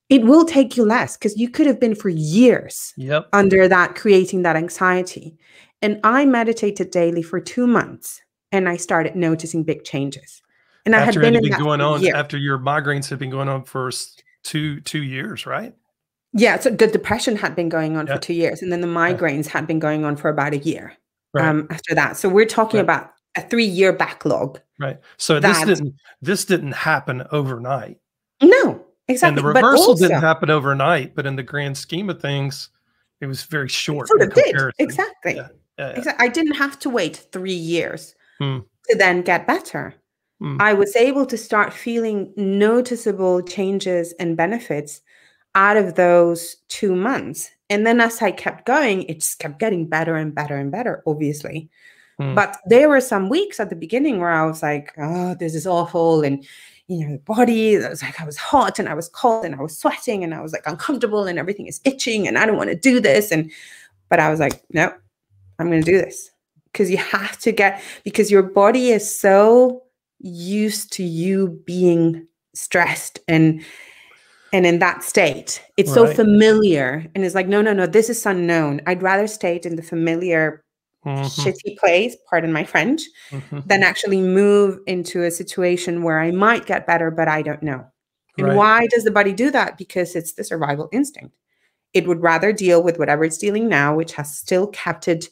it will take you less, because you could have been for years under that, creating that anxiety. And I meditated daily for 2 months, and I started noticing big changes. And I had been going on after your migraines had been going on for two years, right? Yeah. So the depression had been going on for 2 years, and then the migraines had been going on for about a year after that. So we're talking about a 3-year backlog. Right. So this didn't happen overnight. No, exactly. And the reversal didn't happen overnight, but in the grand scheme of things, it was very short. It sort of did. Exactly. Exactly. I didn't have to wait 3 years to then get better. I was able to start feeling noticeable changes and benefits out of those 2 months. And then as I kept going, it just kept getting better and better and better, obviously. But there were some weeks at the beginning where I was like, oh, this is awful. And, the body, it was like I was hot and I was cold and I was sweating and I was like uncomfortable and everything is itching and I don't want to do this. But I was like, no, I'm going to do this. Because you have to because your body is so used to you being stressed and in that state. It's so familiar, and it's like, no, this is unknown. I'd rather stay in the familiar shitty place, pardon my French, Mm-hmm. than actually move into a situation where I might get better, but I don't know. And Right. why does the body do that? Because it's the survival instinct. It would rather deal with whatever it's dealing now, which has still kept it,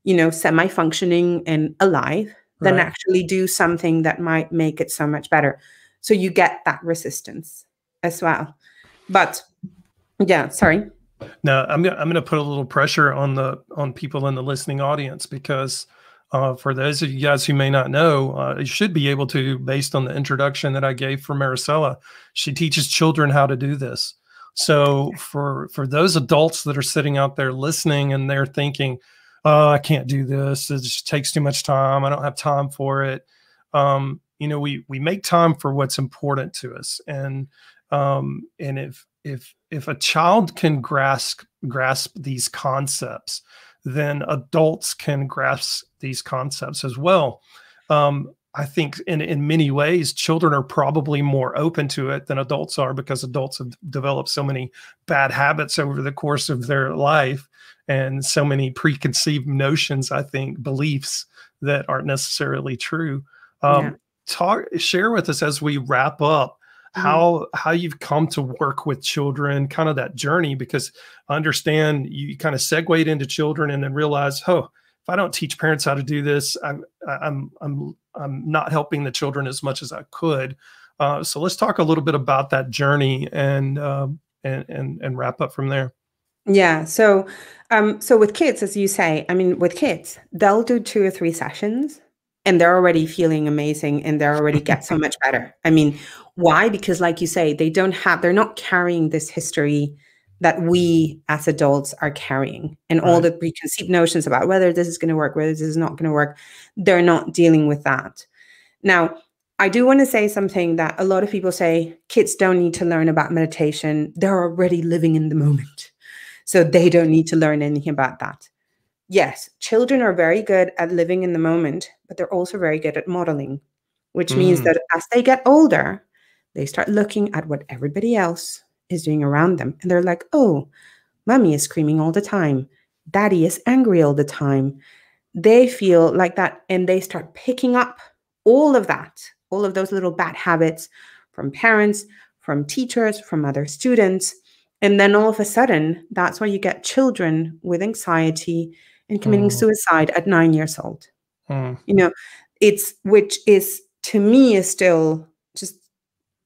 semi-functioning and alive, than Right. actually do something that might make it so much better. So you get that resistance as well. But yeah, sorry. Now I'm gonna put a little pressure on people in the listening audience, because for those of you guys who may not know, you should be able to, based on the introduction that I gave for Maricela. She teaches children how to do this. So for those adults that are sitting out there listening and they're thinking, oh, I can't do this, it just takes too much time, I don't have time for it. We make time for what's important to us. And if a child can grasp these concepts, then adults can grasp these concepts as well. I think in many ways, children are probably more open to it than adults are, because adults have developed so many bad habits over the course of their life, and so many preconceived notions, I think, beliefs that aren't necessarily true. Share with us, as we wrap up, how you've come to work with children, kind of that journey, because I understand you kind of segued into children and then realized, oh, if I don't teach parents how to do this, I'm not helping the children as much as I could. So let's talk a little bit about that journey and wrap up from there. Yeah. So with kids, as you say, with kids, they'll do 2 or 3 sessions and they're already feeling amazing and they're already get so much better. Why? Because like you say, they're not carrying this history that we as adults are carrying, and all the preconceived notions about whether this is going to work, whether this is not going to work. They're not dealing with that. Now, I do want to say something that a lot of people say, kids don't need to learn about meditation. They're already living in the moment, so they don't need to learn anything about that. Yes, children are very good at living in the moment, but they're also very good at modeling, which means that as they get older, they start looking at what everybody else is doing around them. And they're like, oh, mommy is screaming all the time. Daddy is angry all the time. They feel like that. And they start picking up all of that, all of those little bad habits from parents, from teachers, from other students. And then all of a sudden, that's why you get children with anxiety and committing suicide at 9 years old. Which is, to me, is still just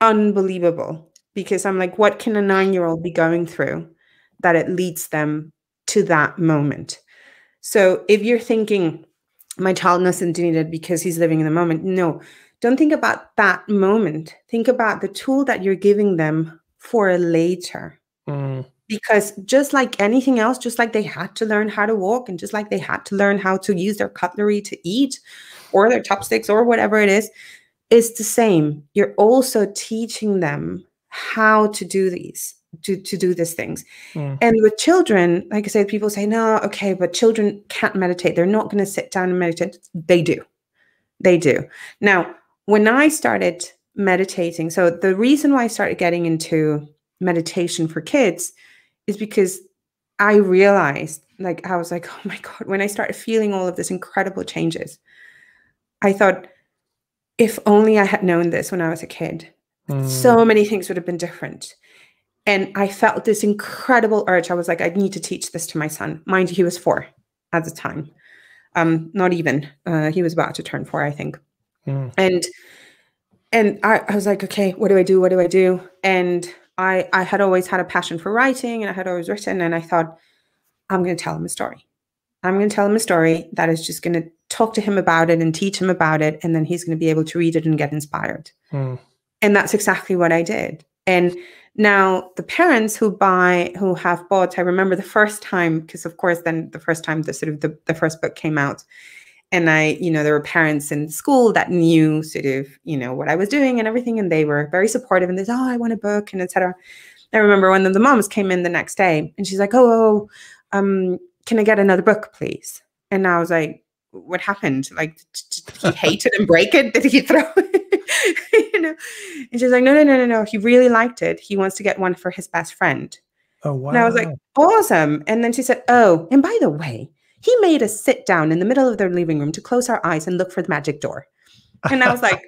unbelievable, because I'm like, what can a 9-year-old be going through that it leads them to that moment? So if you're thinking, my child isn't doing it because he's living in the moment, no, don't think about that moment. Think about the tool that you're giving them for later. Because just like anything else, just like they had to learn how to walk, and just like they had to learn how to use their cutlery to eat, or their chopsticks, or whatever it is, it's the same. You're also teaching them how to do these, to do these things. And with children, like I said, people say, no, okay, but children can't meditate. They're not going to sit down and meditate. They do. They do. Now, when I started meditating, so the reason why I started getting into meditation for kids is because I realized, I was like, oh my God, when I started feeling all of these incredible changes, I thought, if only I had known this when I was a kid, so many things would have been different. And I felt this incredible urge. I was like, I need to teach this to my son. Mind you, he was 4 at the time. Not even. He was about to turn 4, I think. And I was like, okay, what do I do? What do I do? And I had always had a passion for writing, and I had always written, and I thought, I'm going to tell him a story. I'm going to tell him a story that is just going to talk to him about it and teach him about it, and then he's going to be able to read it and get inspired. And that's exactly what I did. And now the parents who have bought, I remember the first time, because of course then the first time the first book came out, and there were parents in school that knew what I was doing and everything, and they were very supportive, and they said, oh, I want a book, and etc. I remember one of the moms came in the next day, and she's like, can I get another book, please? And I was like, what happened? Like, did he hate it and break it? Did he throw it? And she's like, no. He really liked it. He wants to get one for his best friend. Oh, wow. And I was like, awesome. And then she said, oh, and by the way, He made us sit down in the middle of their living room to close our eyes and look for the magic door. And I was like,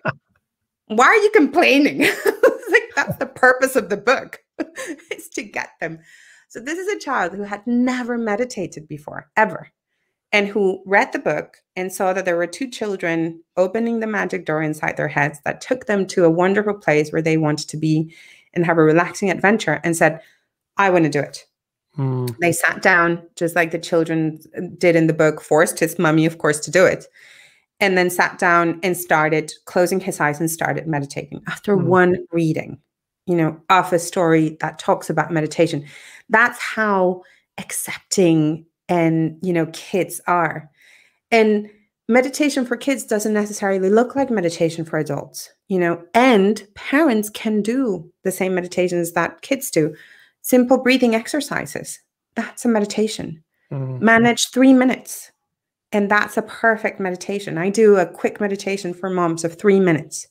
why are you complaining? Like, that's the purpose of the book, is to get them. So this is a child who had never meditated before, ever, and who read the book and saw that there were two children opening the magic door inside their heads that took them to a wonderful place where they wanted to be and have a relaxing adventure, and said, I want to do it. They sat down, just like the children did in the book, forced his mummy, of course, to do it, and then sat down and started closing his eyes and started meditating after one reading, of a story that talks about meditation. That's how accepting and, kids are. And meditation for kids doesn't necessarily look like meditation for adults, and parents can do the same meditations that kids do. Simple breathing exercises. That's a meditation. Manage 3 minutes. And that's a perfect meditation. I do a quick meditation for moms of 3 minutes,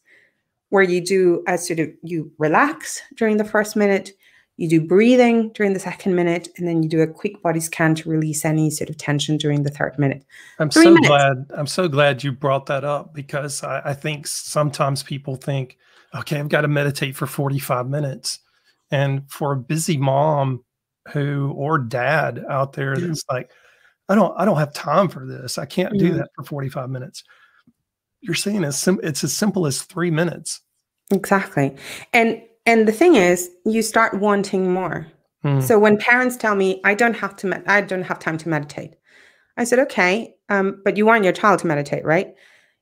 where you do you relax during the first minute, you do breathing during the second minute, and then you do a quick body scan to release any sort of tension during the third minute. I'm so glad you brought that up, because I think sometimes people think, okay, I've got to meditate for 45 minutes. And for a busy mom or dad out there that's like, I don't have time for this. I can't do that for 45 minutes. You're saying it's as simple as 3 minutes. Exactly. And the thing is, you start wanting more. So when parents tell me, I don't have time to meditate, I said, okay, but you want your child to meditate, right?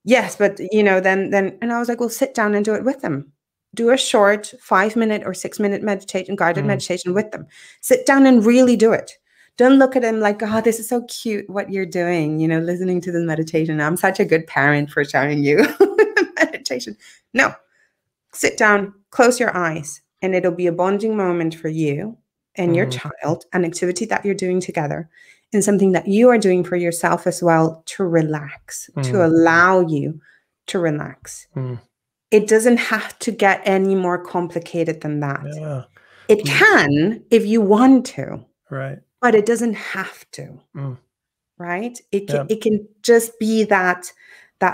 Yes, but then, and I was like, well, sit down and do it with them. Do a short 5-minute or 6-minute meditation, guided meditation with them. Sit down and really do it. Don't look at them like, oh, this is so cute what you're doing, listening to the meditation. I'm such a good parent for showing you meditation. No, sit down, close your eyes, and it'll be a bonding moment for you and your child, an activity that you're doing together, and something that you are doing for yourself as well, to relax, to allow you to relax. It doesn't have to get any more complicated than that. Yeah. It can if you want to. Right. But it doesn't have to, right? It can just be that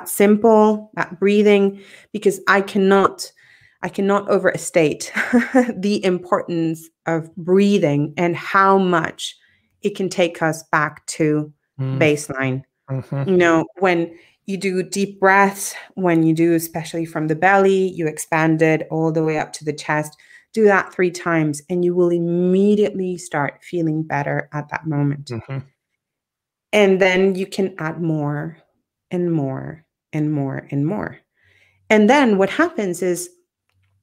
simple, that breathing, because I cannot overstate the importance of breathing and how much it can take us back to baseline. When you do deep breaths, when you do, especially from the belly, you expand it all the way up to the chest. Do that 3 times and you will immediately start feeling better at that moment. And then you can add more and more and more and more. And then what happens is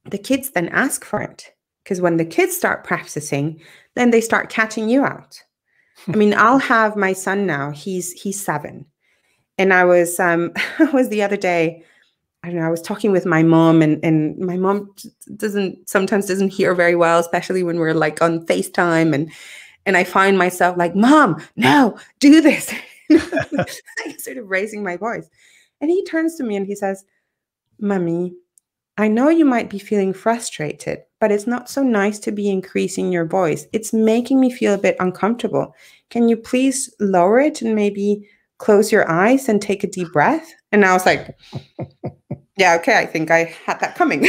the kids then ask for it, because when the kids start practicing, then they start catching you out. I mean, I'll have my son now, he's 7. And I was the other day, I don't know, I was talking with my mom, and my mom sometimes doesn't hear very well, especially when we're like on FaceTime, and I find myself like, Mom, no, do this. Like, sort of raising my voice. And he turns to me and he says, Mommy, I know you might be feeling frustrated, but it's not so nice to be increasing your voice. It's making me feel a bit uncomfortable. Can you please lower it and maybe close your eyes and take a deep breath? And I was like, yeah, okay, I think I had that coming.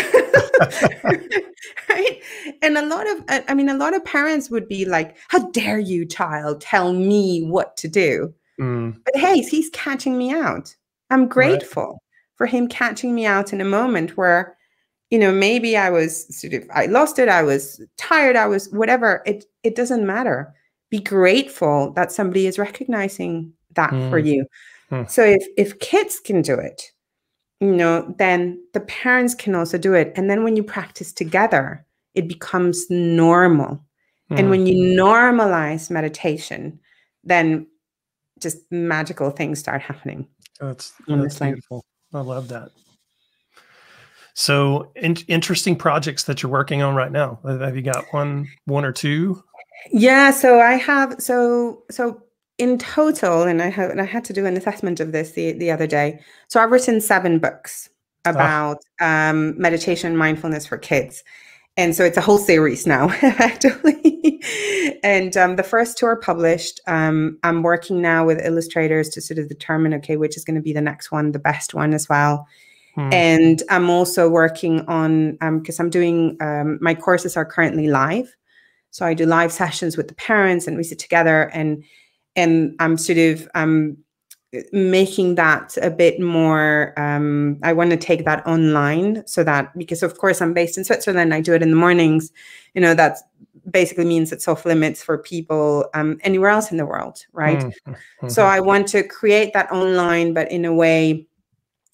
Right? And a lot of parents would be like, how dare you, child, tell me what to do? But hey, he's catching me out. I'm grateful for him catching me out in a moment where, maybe I lost it, I was tired, I was whatever. It doesn't matter. Be grateful that somebody is recognizing that for you. So if kids can do it, then the parents can also do it. And then when you practice together, it becomes normal. And when you normalize meditation, then just magical things start happening. That's beautiful. I love that. So interesting projects that you're working on right now. Have you got one or two? Yeah. So I have, so in total, and I had to do an assessment of this the other day. So I've written 7 books about meditation and mindfulness for kids. And so it's a whole series now, actually. And the first two are published. I'm working now with illustrators to sort of determine, okay, which is going to be the next one, the best one as well. And I'm also working on, because I'm doing, my courses are currently live. So I do live sessions with the parents and we sit together, and I'm sort of making that a bit more, I want to take that online, so that, because of course I'm based in Switzerland, I do it in the mornings, you know, that basically means it's off limits for people anywhere else in the world, right? So I want to create that online, but in a way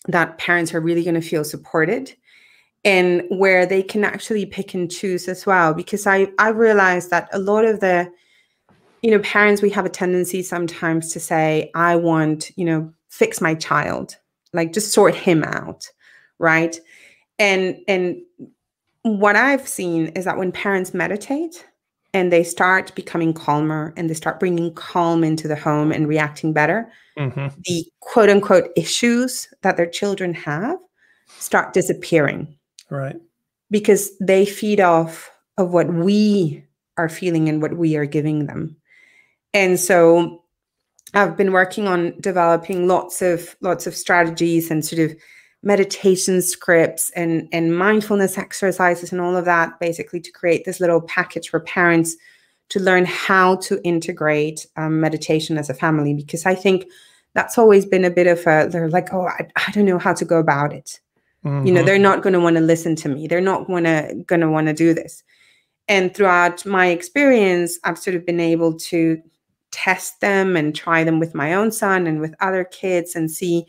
that parents are really going to feel supported, and where they can actually pick and choose as well. Because I realized that a lot of the, you know, parents, we have a tendency sometimes to say, I want, you know, fix my child, like just sort him out, right? And what I've seen is that when parents meditate and they start becoming calmer and they start bringing calm into the home and reacting better, the quote unquote issues that their children have start disappearing. Right. Because they feed off of what we are feeling and what we are giving them. And so I've been working on developing lots of strategies and sort of meditation scripts and mindfulness exercises and all of that, basically to create this little package for parents to learn how to integrate meditation as a family. Because I think that's always been a bit of a, they're like, oh, I don't know how to go about it. You know, they're not going to want to listen to me. They're not going to want to do this. And throughout my experience, I've sort of been able to test them and try them with my own son and with other kids and see,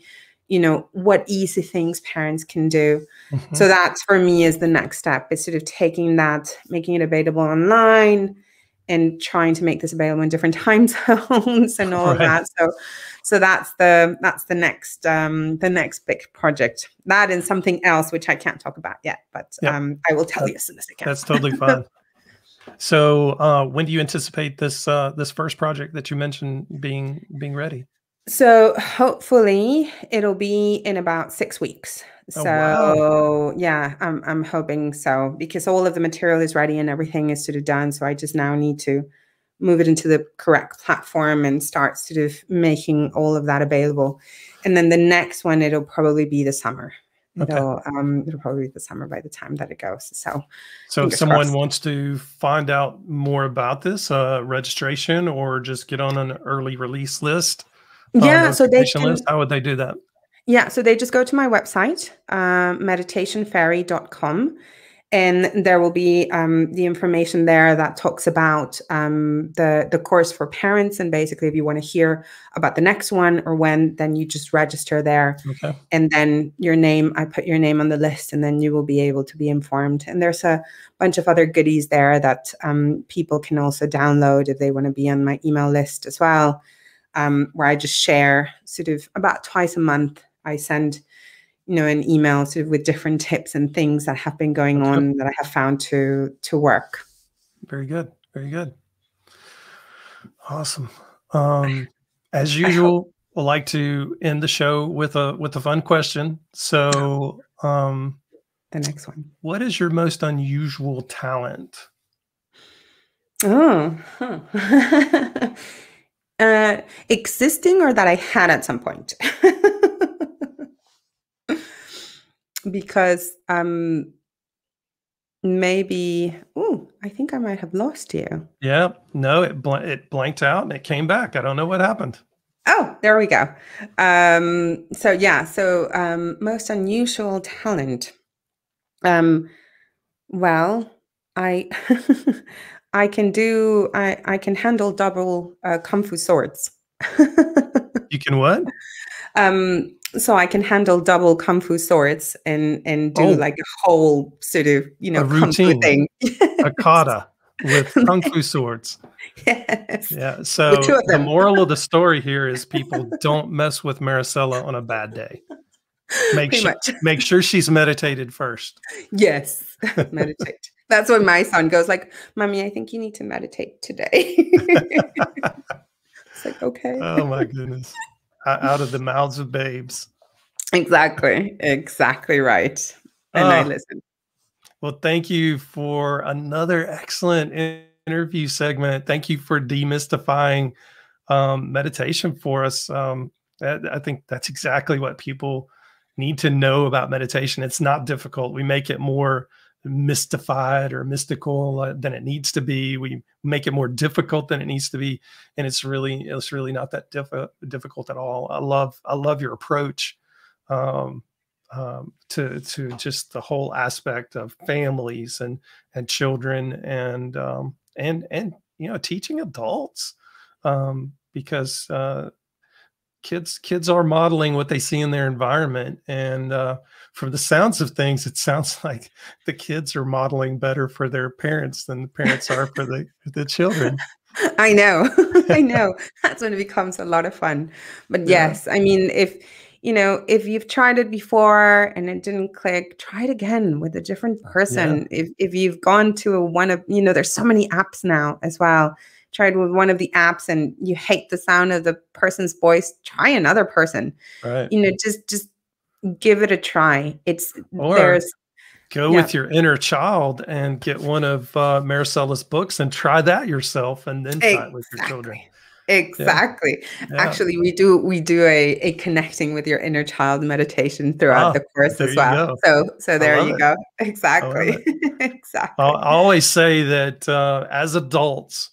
you know, what easy things parents can do. So that's, for me, is the next step, is sort of taking that, making it available online and trying to make this available in different time zones and all of that. So that's the next big project. That and something else which I can't talk about yet, but I will tell you as soon as I can. That's totally fine. So when do you anticipate this this first project that you mentioned being ready? So hopefully it'll be in about 6 weeks. So wow. Yeah, I'm hoping so, because all of the material is ready and everything is sort of done. So I just now need to move it into the correct platform and start sort of making all of that available. And then the next one, it'll probably be the summer. It'll probably be the summer by the time that it goes. So if someone wants to find out more about this, registration, or just get on an early release list, so they can, list, how would they do that? Yeah, so they just go to my website, meditationfairy.com, and there will be the information there that talks about the course for parents. And basically, if you want to hear about the next one or when, then you just register there. And then your name, I put your name on the list, and then you will be able to be informed. And there's a bunch of other goodies there that people can also download if they want to be on my email list as well, where I just share sort of about twice a month. I send, you know, an email sort of with different tips and things that have been going on that I have found to work. Very good. Very good. Awesome. As usual, we'll like to end the show with a fun question. So the next one. What is your most unusual talent? Existing, or that I had at some point? Because maybe, I think I might have lost you. Yeah, no, it blanked out and it came back. I don't know what happened. Oh, there we go. So most unusual talent. Well, I I can handle double kung fu swords. You can what? So I can handle double kung fu swords and do like a whole sort of, you know, kung fu thing. A kata with kung fu swords. Yes. Yeah. So the moral of the story here is, people don't mess with Maricela on a bad day. Make sure she's meditated first. Yes, meditate. That's when my son goes like, "Mommy, I think you need to meditate today." It's like, okay. Oh my goodness. Out of the mouths of babes. Exactly right. And I listen. Well, thank you for another excellent interview segment. Thank you for demystifying meditation for us. I think that's exactly what people need to know about meditation. It's not difficult. We make it more mystified or mystical than it needs to be. We make it more difficult than it needs to be, and it's really not that difficult at all. I love your approach to just the whole aspect of families and children and teaching adults, because kids are modeling what they see in their environment, and from the sounds of things, it sounds like the kids are modeling better for their parents than the parents are for the children. I know. I know. That's when it becomes a lot of fun. But Yeah. yes, I mean, if you've tried it before and it didn't click, try it again with a different person. If you've gone to one of, there's so many apps now as well. Tried with one of the apps and you hate the sound of the person's voice, try another person. Right. Just give it a try. Go with your inner child and get one of Maricela's books and try that yourself, and then try it with your children. Exactly. Yeah. Actually, we do a connecting with your inner child meditation throughout the course as well. So there you go. Exactly. Exactly. I always say that as adults,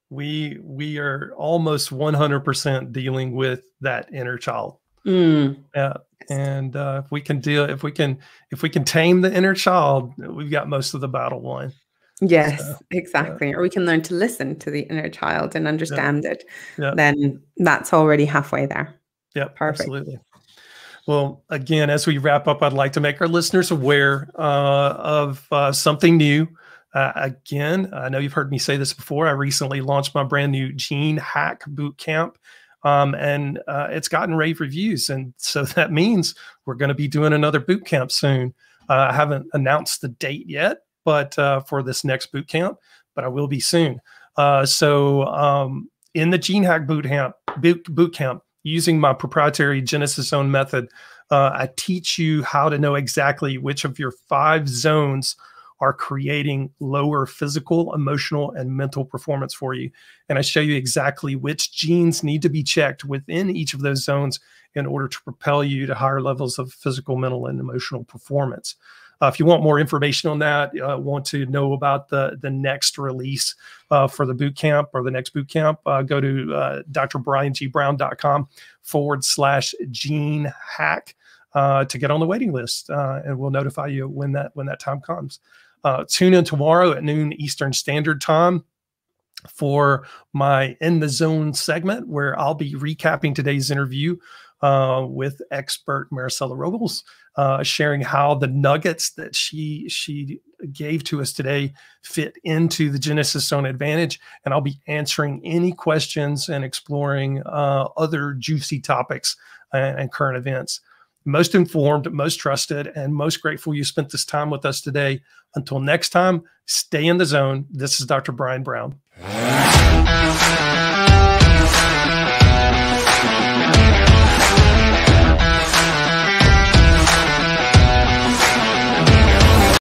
we are almost 100% dealing with that inner child. Yeah. And if we can tame the inner child, we've got most of the battle won. Yes, exactly. Or we can learn to listen to the inner child and understand it. Then that's already halfway there. Yeah, perfect. Absolutely. Well, again, as we wrap up, I'd like to make our listeners aware of something new. Again, I know you've heard me say this before. I recently launched my brand new Gene Hack Bootcamp. And it's gotten rave reviews. And so that means we're going to be doing another boot camp soon. I haven't announced the date yet, but for this next boot camp, but I will be soon. So in the Gene Hack boot camp, using my proprietary Genesis Zone method, I teach you how to know exactly which of your 5 zones are creating lower physical, emotional, and mental performance for you. And I show you exactly which genes need to be checked within each of those zones in order to propel you to higher levels of physical, mental, and emotional performance. If you want more information on that, want to know about the next release for the boot camp or the next boot camp, go to drbriangibrown.com/gene hack to get on the waiting list, and we'll notify you when that time comes. Tune in tomorrow at noon Eastern Standard Time for my In the Zone segment, where I'll be recapping today's interview with expert Maricela Robles, sharing how the nuggets that she gave to us today fit into the Genesis Zone Advantage. And I'll be answering any questions and exploring other juicy topics and current events. Most informed, most trusted, and most grateful you spent this time with us today. Until next time, stay in the zone. This is Dr. Brian Brown.